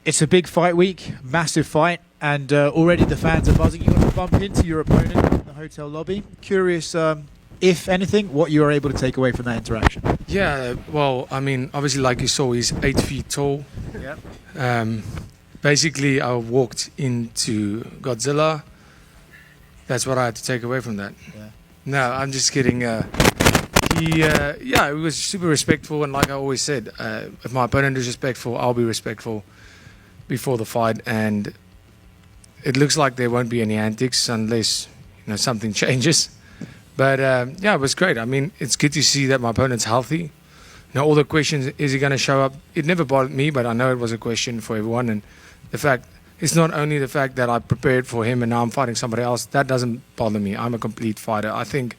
It's a big fight week, massive fight, and already the fans are buzzing. You got to bump into your opponent in the hotel lobby. Curious, if anything, what you are able to take away from that interaction. Yeah, well, I mean, obviously, like you saw, he's 8 feet tall. Yeah. Basically, I walked into Godzilla. That's what I had to take away from that. Yeah. No, I'm just kidding. He was super respectful, and like I always said, if my opponent is respectful, I'll be respectful before the fight. And it looks like there won't be any antics unless something changes. But yeah, it was great. I mean, it's good to see that my opponent's healthy. All the questions, is he going to show up? It never bothered me, but I know it was a question for everyone. And the fact, it's not only the fact that I prepared for him and now I'm fighting somebody else, that doesn't bother me. I'm a complete fighter. I think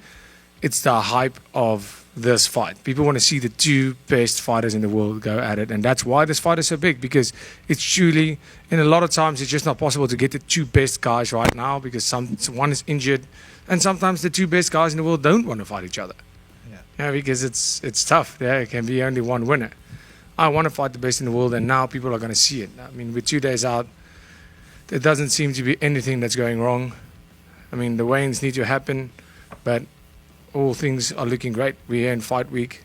it's the hype of this fight. People want to see the two best fighters in the world go at it. And that's why this fight is so big, because it's truly, and a lot of times it's just not possible to get the two best guys right now because one is injured. And sometimes the two best guys in the world don't want to fight each other. Yeah, because it's tough. There can be only one winner. I want to fight the best in the world, and now people are going to see it. I mean, we're 2 days out. There doesn't seem to be anything that's going wrong. I mean, the weigh-ins need to happen, but all things are looking great. We're here in fight week,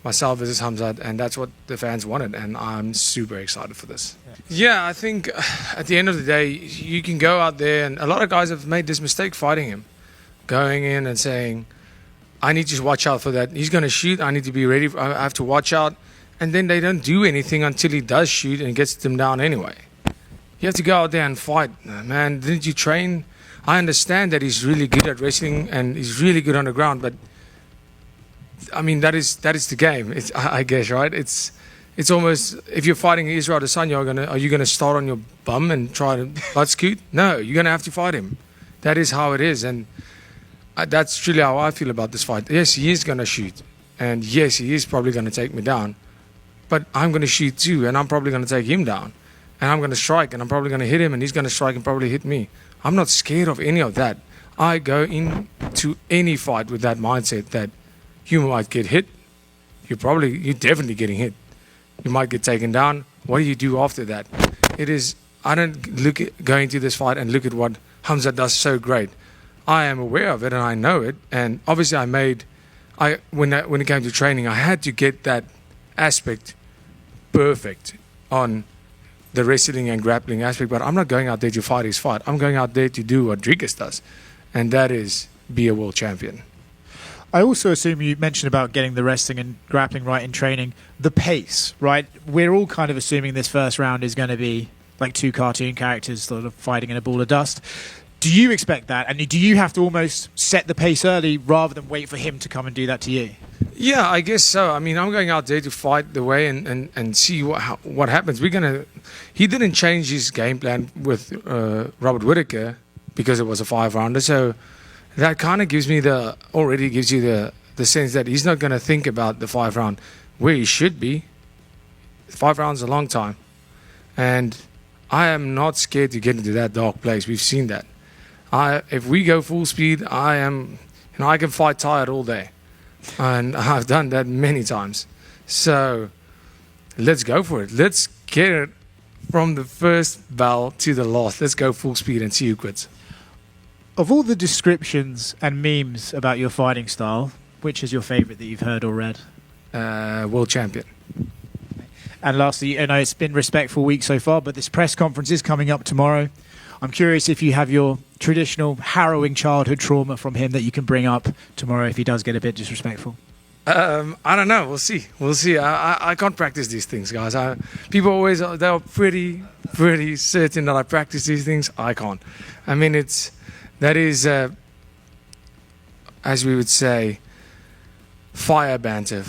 myself versus Khamzat, and that's what the fans wanted, and I'm super excited for this. Yeah, I think at the end of the day, you can go out there, and a lot of guys have made this mistake fighting him, going in and saying, I need to watch out for that. He's going to shoot. I need to be ready. I have to watch out. And then they don't do anything until he does shoot and gets them down anyway. You have to go out there and fight. Man, didn't you train? I understand that he's really good at wrestling and he's really good on the ground, but I mean, that is the game, I guess, right? It's almost, if you're fighting Israel Adesanya, are you going to start on your bum and try to butt scoot? No, you're going to have to fight him. That is how it is. And that's truly how I feel about this fight. Yes, he is going to shoot. And yes, he is probably going to take me down. But I'm going to shoot too, and I'm probably going to take him down. And I'm going to strike, and I'm probably going to hit him, and he's going to strike and probably hit me. I'm not scared of any of that. I go into any fight with that mindset that you might get hit. You're definitely getting hit. You might get taken down. What do you do after that? I don't go into this fight and look at what Khamzat does so great. I am aware of it and I know it, and obviously when it came to training, I had to get that aspect perfect on the wrestling and grappling aspect, but I'm not going out there to fight his fight. I'm going out there to do what Dricus does, and that is be a world champion. I also assume you mentioned about getting the wrestling and grappling right in training. The pace, right? We're all kind of assuming this first round is going to be like two cartoon characters sort of fighting in a ball of dust. Do you expect that? And do you have to almost set the pace early rather than wait for him to come and do that to you? Yeah, I guess so. I mean, I'm going out there to fight the way and see what happens. He didn't change his game plan with Robert Whittaker because it was a 5-rounder. So that kind of gives you the sense that he's not going to think about the 5-round where he should be. 5 rounds is a long time. And I am not scared to get into that dark place. We've seen that. If we go full speed, I can fight tired all day. And I've done that many times. So let's go for it. Let's get it from the first bell to the last. Let's go full speed and see who quits. Of all the descriptions and memes about your fighting style, which is your favorite that you've heard or read? World champion. And lastly, I know it's been respectful week so far, but this press conference is coming up tomorrow. I'm curious if you have your traditional harrowing childhood trauma from him that you can bring up tomorrow if he does get a bit disrespectful. I don't know. We'll see. I can't practice these things, guys. People they're pretty certain that I practice these things. I can't. I mean, that is, as we would say, fire banter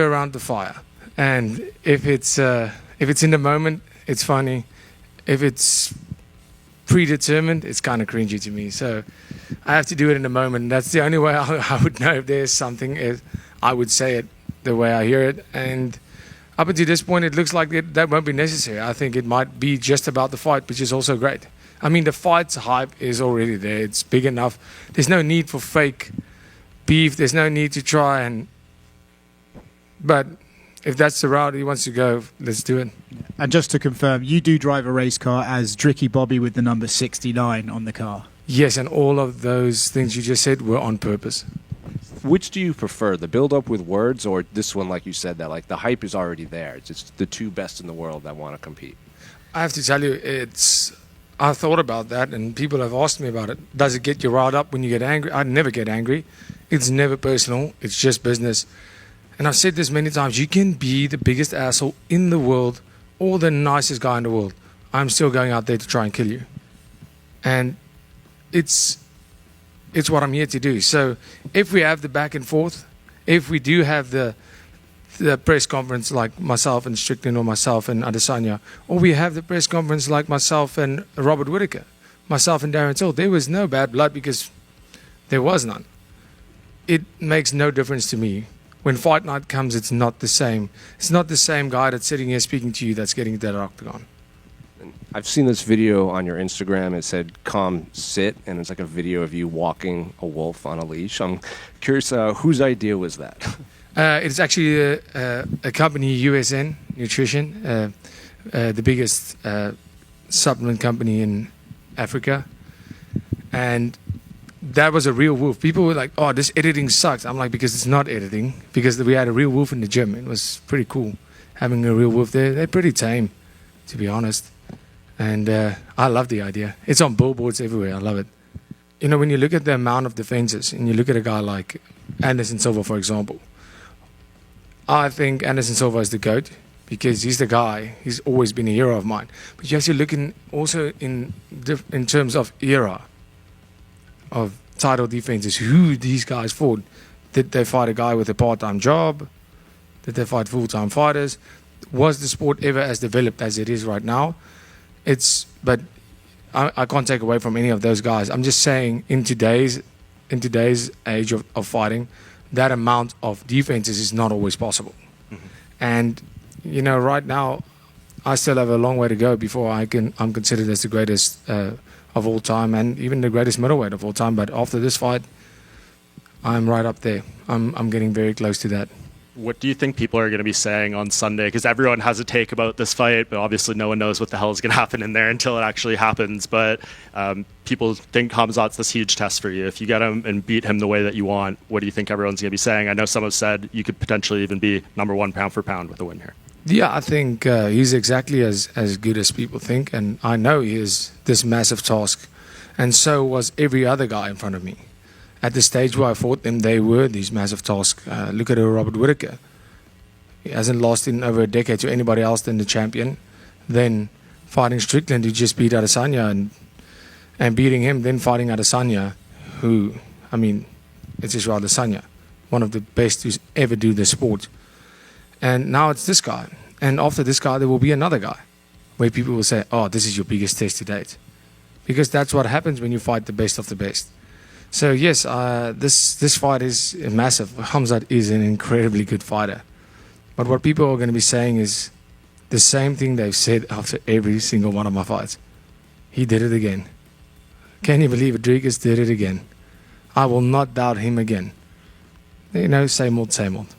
around the fire. And if it's in the moment, it's funny. If it's predetermined, it's kind of cringy to me. So I have to do it in the moment. That's the only way I would know if there's something. I would say it the way I hear it. And up until this point, it looks like that won't be necessary. I think it might be just about the fight, which is also great. I mean, the fight's hype is already there. It's big enough. There's no need for fake beef. There's no need to try and... But if that's the route he wants to go, let's do it. And just to confirm, you do drive a race car as Dricky Bobby with the number 69 on the car. Yes, and all of those things you just said were on purpose. Which do you prefer, the build-up with words, or this one, like you said, that like the hype is already there? It's just the two best in the world that want to compete. I have to tell you, I thought about that, and people have asked me about it. Does it get you riled up when you get angry? I never get angry. It's never personal. It's just business. And I've said this many times. You can be the biggest asshole in the world or the nicest guy in the world. I'm still going out there to try and kill you. And it's what I'm here to do. So if we have the back and forth, if we do have the press conference like myself and Strickland or myself and Adesanya, or we have the press conference like myself and Robert Whittaker, myself and Darren Till, there was no bad blood because there was none. It makes no difference to me. When fight night comes, it's not the same. It's not the same guy that's sitting here speaking to you that's getting to that octagon. I've seen this video on your Instagram. It said "calm sit," and it's like a video of you walking a wolf on a leash. I'm curious, whose idea was that? It's actually a company, USN Nutrition, the biggest supplement company in Africa. And that was a real wolf. People were like, oh, this editing sucks. I'm like, because it's not editing. Because we had a real wolf in the gym. It was pretty cool having a real wolf there. They're pretty tame, to be honest. And I love the idea. It's on billboards everywhere. I love it. You know, when you look at the amount of defenses and you look at a guy like Anderson Silva, for example, I think Anderson Silva is the GOAT because he's the guy. He's always been a hero of mine. But you have to look also in terms of era of title defenses, who these guys fought. Did they fight a guy with a part-time job? Did they fight full-time fighters? Was the sport ever as developed as it is right now? But I can't take away from any of those guys. I'm just saying in today's age of fighting, that amount of defenses is not always possible. Mm-hmm. And you know, right now, I still have a long way to go before I'm considered as the greatest of all time, and even the greatest middleweight of all time. But after this fight, I'm right up there. I'm getting very close to that. What do you think people are going to be saying on Sunday? Because everyone has a take about this fight, but obviously no one knows what the hell is going to happen in there until it actually happens. But people think Khamzat's this huge test for you. If you get him and beat him the way that you want, what do you think everyone's going to be saying? I know some have said you could potentially even be #1 pound for pound with a win here. Yeah, I think he's exactly as good as people think. And I know he is this massive task. And so was every other guy in front of me. At the stage where I fought them, they were these massive tasks. Look at Robert Whittaker. He hasn't lost in over a decade to anybody else than the champion. Then fighting Strickland, who just beat Adesanya, and beating him, then fighting Adesanya, who, I mean, it's Israel Adesanya, one of the best who's ever do the sport. And now it's this guy. And after this guy, there will be another guy where people will say, oh, this is your biggest test to date. Because that's what happens when you fight the best of the best. So yes, this fight is massive. Khamzat is an incredibly good fighter. But what people are going to be saying is the same thing they've said after every single one of my fights. He did it again. Can you believe it? Dricus did it again. I will not doubt him again. You know, same old, same old.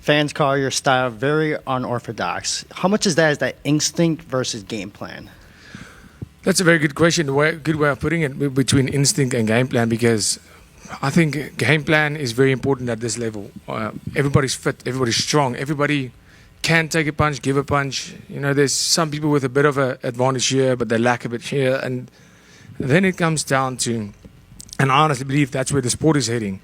Fans call your style very unorthodox. How much is that instinct versus game plan? That's a very good question, good way of putting it, between instinct and game plan, because I think game plan is very important at this level. Everybody's fit, everybody's strong, everybody can take a punch, give a punch. You know, there's some people with a bit of an advantage here, but they lack a bit here. And then it comes down to, and I honestly believe that's where the sport is heading.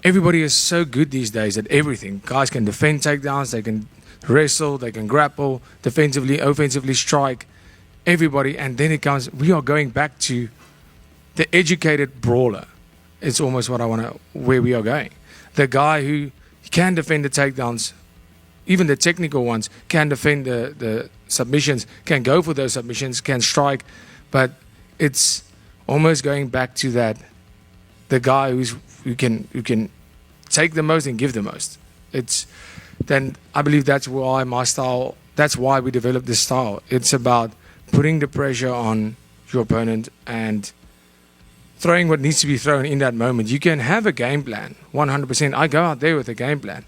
Everybody is so good these days at everything. Guys can defend takedowns, they can wrestle, they can grapple, defensively, offensively strike. Everybody, and then it comes, we are going back to the educated brawler. It's almost where we are going. The guy who can defend the takedowns, even the technical ones, can defend the submissions, can go for those submissions, can strike, but it's almost going back to that, the guy who can take the most and give the most. Then I believe that's why my style, that's why we developed this style. It's about putting the pressure on your opponent and throwing what needs to be thrown in that moment. You can have a game plan, 100%. I go out there with a game plan,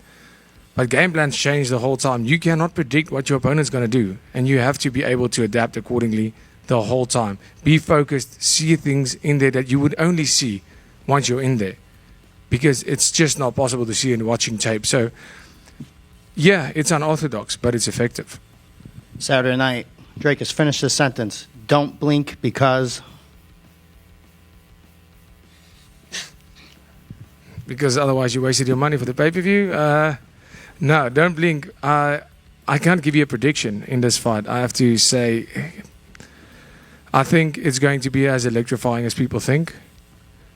But game plans change the whole time. You cannot predict what your opponent's going to do, and you have to be able to adapt accordingly the whole time. Be focused, see things in there that you would only see once you're in there, because it's just not possible to see in watching tape. So, yeah, it's unorthodox, but it's effective. Saturday night, Dricus, finish this sentence. Don't blink because... Because otherwise you wasted your money for the pay-per-view. No, don't blink. I can't give you a prediction in this fight. I have to say, I think it's going to be as electrifying as people think.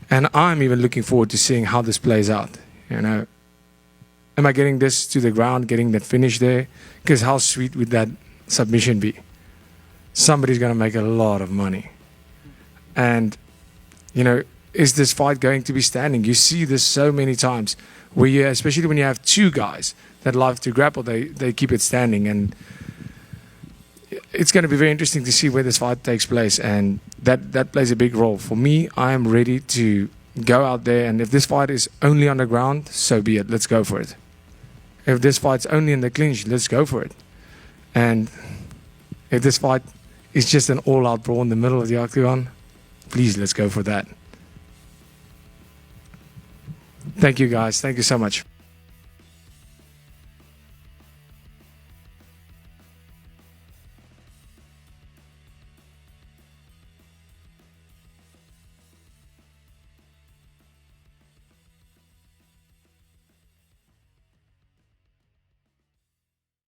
And I'm even looking forward to seeing how this plays out. You know, am I getting this to the ground, getting that finish there? Because how sweet would that submission be? Somebody's going to make a lot of money. And, you know, is this fight going to be standing? You see this so many times, where you, especially when you have two guys that love to grapple, they keep it standing. And it's going to be very interesting to see where this fight takes place, and that plays a big role. For me, I am ready to go out there, and if this fight is only on the ground, so be it. Let's go for it. If this fight's only in the clinch, let's go for it. And if this fight is just an all-out brawl in the middle of the octagon, please, let's go for that. Thank you, guys. Thank you so much.